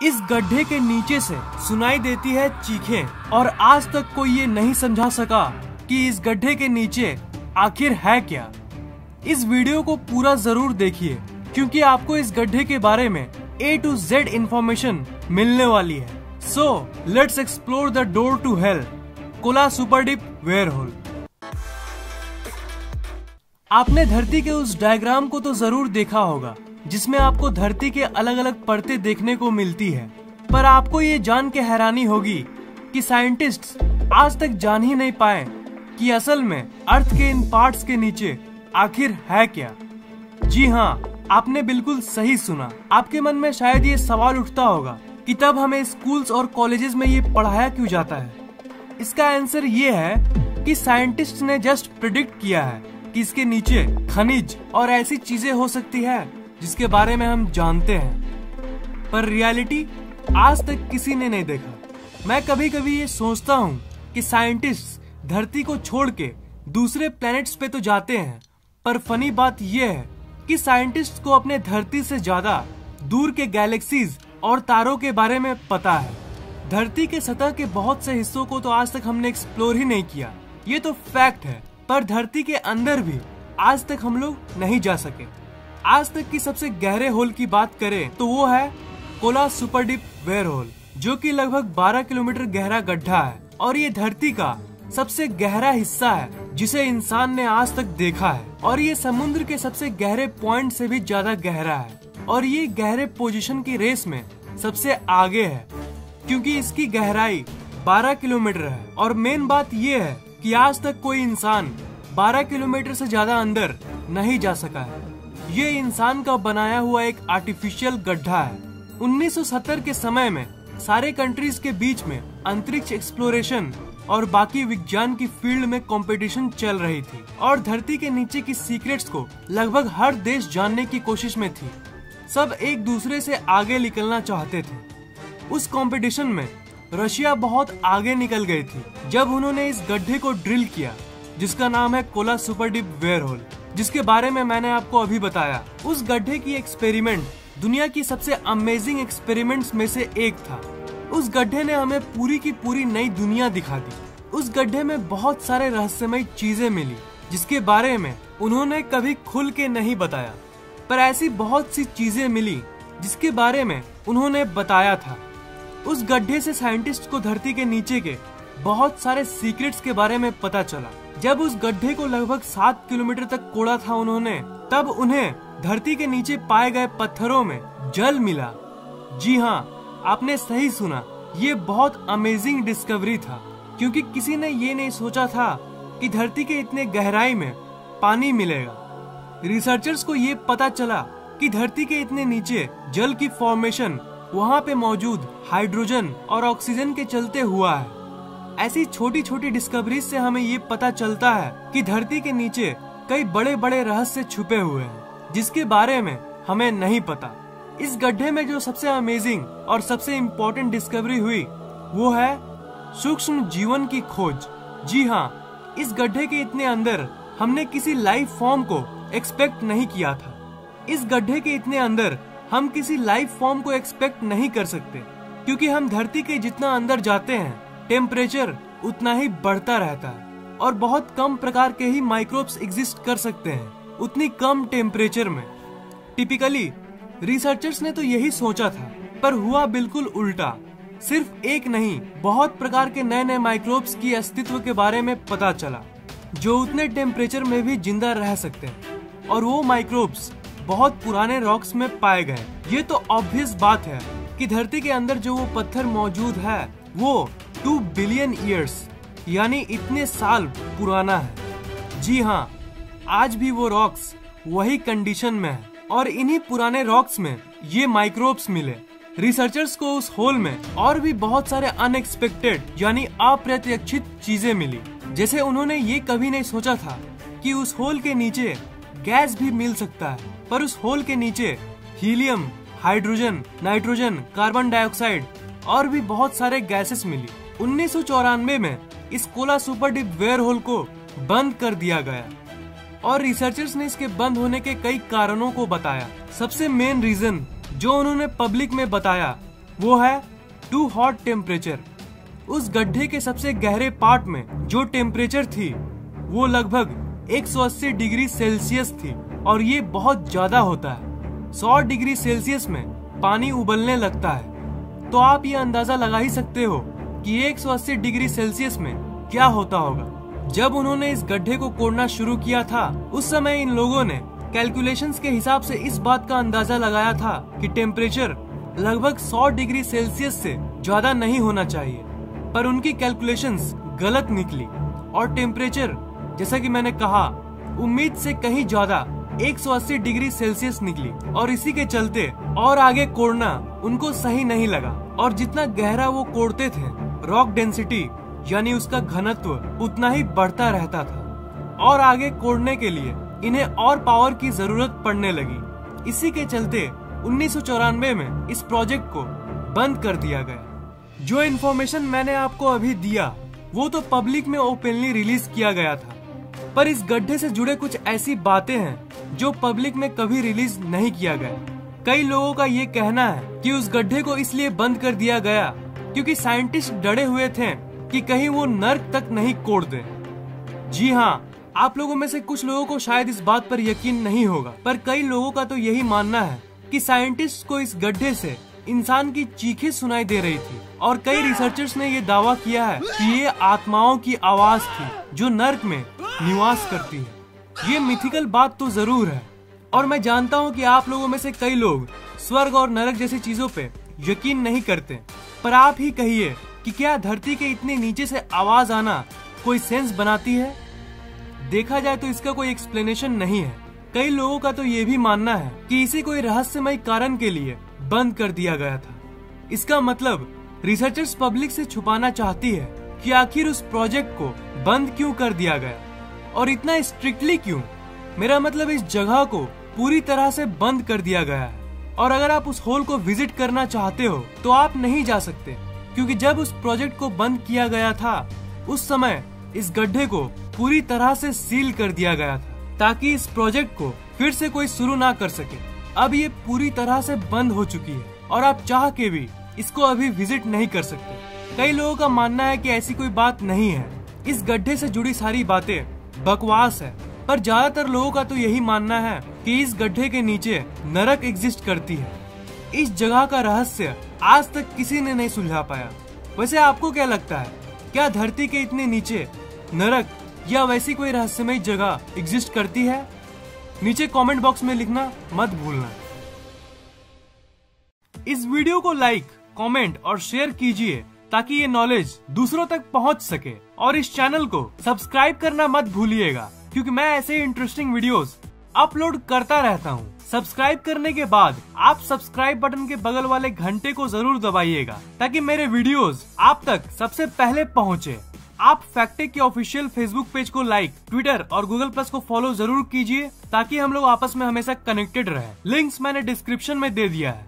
इस गड्ढे के नीचे से सुनाई देती है चीखें और आज तक कोई ये नहीं समझा सका कि इस गड्ढे के नीचे आखिर है क्या। इस वीडियो को पूरा जरूर देखिए क्योंकि आपको इस गड्ढे के बारे में A to Z इंफॉर्मेशन मिलने वाली है। So let's explore the door to hell, Kola super deep borehole. आपने धरती के उस डायग्राम को तो जरूर देखा होगा जिसमें आपको धरती के अलग अलग परतें देखने को मिलती है, पर आपको ये जान के हैरानी होगी कि साइंटिस्ट्स आज तक जान ही नहीं पाए कि असल में अर्थ के इन पार्ट्स के नीचे आखिर है क्या। जी हाँ, आपने बिल्कुल सही सुना। आपके मन में शायद ये सवाल उठता होगा कि तब हमें स्कूल्स और कॉलेजेस में ये पढ़ाया क्यों जाता है। इसका आंसर ये है कि साइंटिस्ट ने जस्ट प्रिडिक्ट किया है कि इसके नीचे खनिज और ऐसी चीजें हो सकती है जिसके बारे में हम जानते हैं, पर रियलिटी आज तक किसी ने नहीं देखा। मैं कभी कभी ये सोचता हूँ कि साइंटिस्ट धरती को छोड़ के दूसरे प्लैनेट्स पे तो जाते हैं, पर फनी बात ये है कि साइंटिस्ट को अपने धरती से ज्यादा दूर के गैलेक्सीज और तारों के बारे में पता है। धरती के सतह के बहुत से हिस्सों को तो आज तक हमने एक्सप्लोर ही नहीं किया, ये तो फैक्ट है, पर धरती के अंदर भी आज तक हम लोग नहीं जा सके। आज तक की सबसे गहरे होल की बात करें तो वो है कोला सुपर डीप वेयरहोल, जो कि लगभग 12 किलोमीटर गहरा गड्ढा है और ये धरती का सबसे गहरा हिस्सा है जिसे इंसान ने आज तक देखा है। और ये समुद्र के सबसे गहरे पॉइंट से भी ज्यादा गहरा है और ये गहरे पोजीशन की रेस में सबसे आगे है क्योंकि इसकी गहराई 12 किलोमीटर है। और मेन बात ये है कि आज तक कोई इंसान 12 किलोमीटर से ज्यादा अंदर नहीं जा सका है। ये इंसान का बनाया हुआ एक आर्टिफिशियल गड्ढा है। 1970 के समय में सारे कंट्रीज के बीच में अंतरिक्ष एक्सप्लोरेशन और बाकी विज्ञान की फील्ड में कंपटीशन चल रही थी और धरती के नीचे की सीक्रेट्स को लगभग हर देश जानने की कोशिश में थी। सब एक दूसरे से आगे निकलना चाहते थे। उस कंपटीशन में रशिया बहुत आगे निकल गई थी जब उन्होंने इस गड्ढे को ड्रिल किया जिसका नाम है कोला सुपर डीप वेयरहोल, जिसके बारे में मैंने आपको अभी बताया। उस गड्ढे की एक्सपेरिमेंट दुनिया की सबसे अमेजिंग एक्सपेरिमेंट्स में से एक था। उस गड्ढे ने हमें पूरी की पूरी नई दुनिया दिखा दी। उस गड्ढे में बहुत सारे रहस्यमय चीजें मिली जिसके बारे में उन्होंने कभी खुल के नहीं बताया, पर ऐसी बहुत सी चीजें मिली जिसके बारे में उन्होंने बताया था। उस गड्ढे से साइंटिस्ट को धरती के नीचे के बहुत सारे सीक्रेट्स के बारे में पता चला। जब उस गड्ढे को लगभग 7 किलोमीटर तक कोड़ा था उन्होंने, तब उन्हें धरती के नीचे पाए गए पत्थरों में जल मिला। जी हाँ, आपने सही सुना, ये बहुत अमेजिंग डिस्कवरी था क्योंकि किसी ने ये नहीं सोचा था कि धरती के इतने गहराई में पानी मिलेगा। रिसर्चर्स को ये पता चला कि धरती के इतने नीचे जल की फॉर्मेशन वहाँ पे मौजूद हाइड्रोजन और ऑक्सीजन के चलते हुआ है। ऐसी छोटी छोटी डिस्कवरीज से हमें ये पता चलता है कि धरती के नीचे कई बड़े बड़े रहस्य छुपे हुए हैं जिसके बारे में हमें नहीं पता। इस गड्ढे में जो सबसे अमेजिंग और सबसे इम्पोर्टेंट डिस्कवरी हुई वो है सूक्ष्म जीवन की खोज। जी हाँ, इस गड्ढे के इतने अंदर हमने किसी लाइफ फॉर्म को एक्सपेक्ट नहीं किया था। इस गड्ढे के इतने अंदर हम किसी लाइफ फॉर्म को एक्सपेक्ट नहीं कर सकते क्योंकि हम धरती के जितना अंदर जाते हैं टेम्परेचर उतना ही बढ़ता रहता है और बहुत कम प्रकार के ही माइक्रोब्स एग्जिस्ट कर सकते हैं उतनी कम टेम्परेचर में। टिपिकली रिसर्चर्स ने तो यही सोचा था, पर हुआ बिल्कुल उल्टा। सिर्फ एक नहीं, बहुत प्रकार के नए नए माइक्रोब्स की अस्तित्व के बारे में पता चला जो उतने टेम्परेचर में भी जिंदा रह सकते हैं और वो माइक्रोब्स बहुत पुराने रॉक्स में पाए गए। ये तो ऑब्वियस बात है कि धरती के अंदर जो वो पत्थर मौजूद है वो 2 बिलियन ईयर्स यानी इतने साल पुराना है। जी हाँ, आज भी वो रॉक्स वही कंडीशन में है और इन्हीं पुराने रॉक्स में ये माइक्रोब्स मिले। रिसर्चर्स को उस होल में और भी बहुत सारे अनएक्सपेक्टेड यानी अप्रत्याशित चीजें मिली। जैसे उन्होंने ये कभी नहीं सोचा था कि उस होल के नीचे गैस भी मिल सकता है, पर उस होल के नीचे helium, hydrogen, nitrogen, carbon dioxide और भी बहुत सारे गैसेस मिली। 1994 में इस कोला सुपर डीप वेयरहोल को बंद कर दिया गया और रिसर्चर्स ने इसके बंद होने के कई कारणों को बताया। सबसे मेन रीजन जो उन्होंने पब्लिक में बताया वो है टू हॉट टेम्परेचर। उस गड्ढे के सबसे गहरे पार्ट में जो टेम्परेचर थी वो लगभग 180 डिग्री सेल्सियस थी और ये बहुत ज्यादा होता है। 100 डिग्री सेल्सियस में पानी उबलने लगता है, तो आप ये अंदाजा लगा ही सकते हो कि 180 डिग्री सेल्सियस में क्या होता होगा। जब उन्होंने इस गड्ढे को कोड़ना शुरू किया था उस समय इन लोगों ने कैलकुलेशंस के हिसाब से इस बात का अंदाजा लगाया था कि टेम्परेचर लगभग 100 डिग्री सेल्सियस से ज्यादा नहीं होना चाहिए, पर उनकी कैलकुलेशंस गलत निकली और टेम्परेचर जैसा कि मैंने कहा उम्मीद से कहीं ज्यादा 180 डिग्री सेल्सियस निकली और इसी के चलते और आगे कोड़ना उनको सही नहीं लगा और जितना गहरा वो कोड़ते थे रॉक डेंसिटी यानी उसका घनत्व उतना ही बढ़ता रहता था और आगे कोड़ने के लिए इन्हें और पावर की जरूरत पड़ने लगी। इसी के चलते 1994 में इस प्रोजेक्ट को बंद कर दिया गया। जो इन्फॉर्मेशन मैंने आपको अभी दिया वो तो पब्लिक में ओपनली रिलीज किया गया था, पर इस गड्ढे से जुड़े कुछ ऐसी बातें हैं जो पब्लिक में कभी रिलीज नहीं किया गया। कई लोगों का ये कहना है कि उस गड्ढे को इसलिए बंद कर दिया गया क्योंकि साइंटिस्ट डरे हुए थे कि कहीं वो नर्क तक नहीं कोड़ दे। जी हाँ, आप लोगों में से कुछ लोगों को शायद इस बात पर यकीन नहीं होगा, पर कई लोगों का तो यही मानना है कि साइंटिस्ट को इस गड्ढे से इंसान की चीखें सुनाई दे रही थी और कई रिसर्चर्स ने ये दावा किया है कि ये आत्माओं की आवाज थी जो नर्क में निवास करती है। ये मिथिकल बात तो जरूर है और मैं जानता हूँ कि आप लोगों में से कई लोग स्वर्ग और नरक जैसी चीजों पे यकीन नहीं करते, पर आप ही कहिए कि क्या धरती के इतने नीचे से आवाज आना कोई सेंस बनाती है? देखा जाए तो इसका कोई एक्सप्लेनेशन नहीं है। कई लोगों का तो ये भी मानना है कि इसे कोई रहस्यमय कारण के लिए बंद कर दिया गया था। इसका मतलब रिसर्चर्स पब्लिक से छुपाना चाहती है कि आखिर उस प्रोजेक्ट को बंद क्यों कर दिया गया और इतना स्ट्रिक्टली क्यों। मेरा मतलब इस जगह को पूरी तरह से बंद कर दिया गया है और अगर आप उस होल को विजिट करना चाहते हो तो आप नहीं जा सकते, क्योंकि जब उस प्रोजेक्ट को बंद किया गया था उस समय इस गड्ढे को पूरी तरह से सील कर दिया गया था ताकि इस प्रोजेक्ट को फिर से कोई शुरू ना कर सके। अब ये पूरी तरह से बंद हो चुकी है और आप चाह के भी इसको अभी विजिट नहीं कर सकते। कई लोगों का मानना है कि ऐसी कोई बात नहीं है, इस गड्ढे से जुड़ी सारी बातें बकवास है, पर ज्यादातर लोगों का तो यही मानना है कि इस गड्ढे के नीचे नरक एग्जिस्ट करती है। इस जगह का रहस्य आज तक किसी ने नहीं सुलझा पाया। वैसे आपको क्या लगता है, क्या धरती के इतने नीचे नरक या वैसी कोई रहस्यमय जगह एग्जिस्ट करती है? नीचे कमेंट बॉक्स में लिखना मत भूलना। इस वीडियो को लाइक, कमेंट और शेयर कीजिए ताकि ये नॉलेज दूसरों तक पहुंच सके और इस चैनल को सब्सक्राइब करना मत भूलिएगा क्योंकि मैं ऐसे इंटरेस्टिंग वीडियोस अपलोड करता रहता हूँ। सब्सक्राइब करने के बाद आप सब्सक्राइब बटन के बगल वाले घंटे को जरूर दबाइएगा ताकि मेरे वीडियोस आप तक सबसे पहले पहुँचे। आप फैक्टेक के ऑफिशियल फेसबुक पेज को लाइक, ट्विटर और गूगल प्लस को फॉलो जरूर कीजिए ताकि हम लोग आपस में हमेशा कनेक्टेड रहे। लिंक्स मैंने डिस्क्रिप्शन में दे दिया है।